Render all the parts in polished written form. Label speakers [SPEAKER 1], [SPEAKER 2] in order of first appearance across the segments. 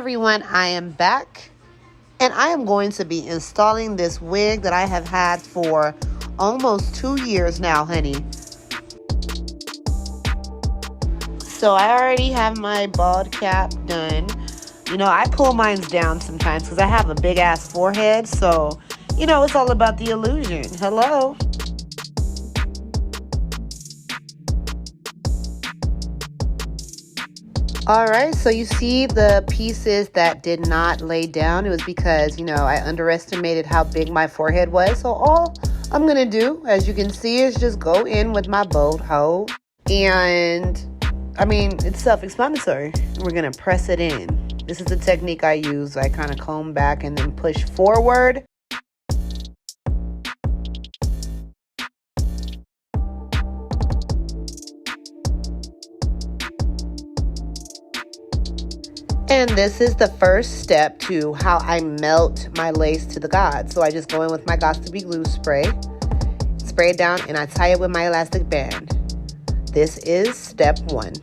[SPEAKER 1] everyone, I am back and I am going to be installing this wig that I have had for almost 2 years now, honey. So I already have my bald cap done. You know, I pull mine down sometimes because I have a big ass forehead. So, you know, it's all about the illusion. Hello. Alright, so you see the pieces that did not lay down. It was because, you know, I underestimated how big my forehead was. So all I'm going to do, as you can see, is just go in with my bold hoe. And, I mean, it's self-explanatory. We're going to press it in. This is the technique I use. I kind of comb back and then push forward. And this is the first step to how I melt my lace to the gods. So I just go in with my Got2b glue spray, spray it down, and I tie it with my elastic band. This is step 1.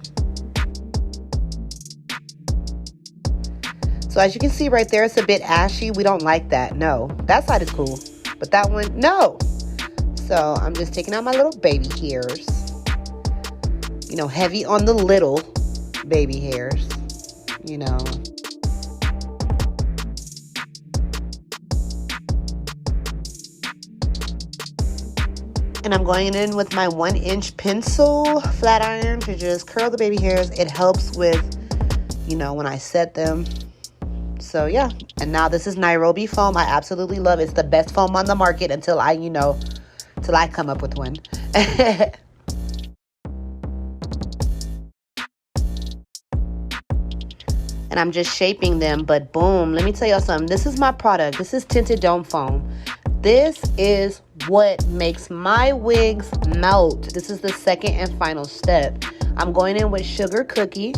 [SPEAKER 1] So as you can see right there, it's a bit ashy. We don't like that. No, that side is cool, but that one, no. So I'm just taking out my little baby hairs. You know, heavy on the little baby hairs. You know, and I'm going in with my 1-inch pencil flat iron to just curl the baby hairs. It helps with, you know, when I set them. So yeah, and now this is Nairobi foam. I absolutely love it. It's the best foam on the market until I, you know, till I come up with one. And I'm just shaping them, but boom, let me tell y'all something. This is my product. This is Tinted Dome Foam. This is what makes my wigs melt. This is the second and final step. I'm going in with Sugar Cookie.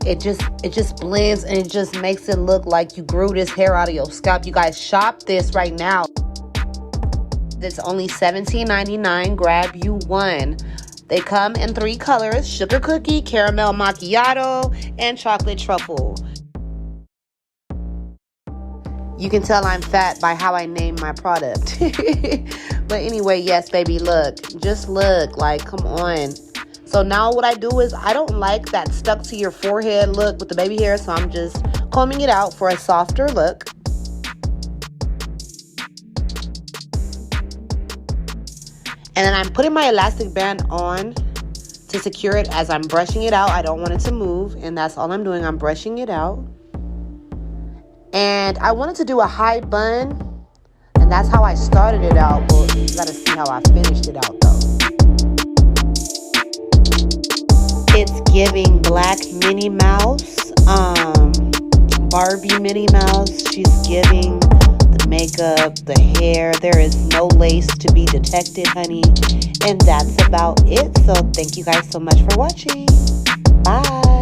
[SPEAKER 1] It just blends and it just makes it look like you grew this hair out of your scalp. You guys, shop this right now. It's only $17.99. Grab you one. They come in 3 colors: Sugar Cookie, Caramel Macchiato, and Chocolate Truffle. You can tell I'm fat by how I name my product. But anyway, yes, baby, look. Just look. Like, come on. So now what I do is, I don't like that stuck to your forehead look with the baby hair, so I'm just combing it out for a softer look. And then I'm putting my elastic band on to secure it as I'm brushing it out. I don't want it to move, and that's all I'm doing. I'm brushing it out. And I wanted to do a high bun, and that's how I started it out. Well, you gotta see how I finished it out, though. It's giving Black Minnie Mouse, Barbie Minnie Mouse. She's giving makeup, the hair. There is no lace to be detected, honey. And that's about it. So thank you guys so much for watching. Bye.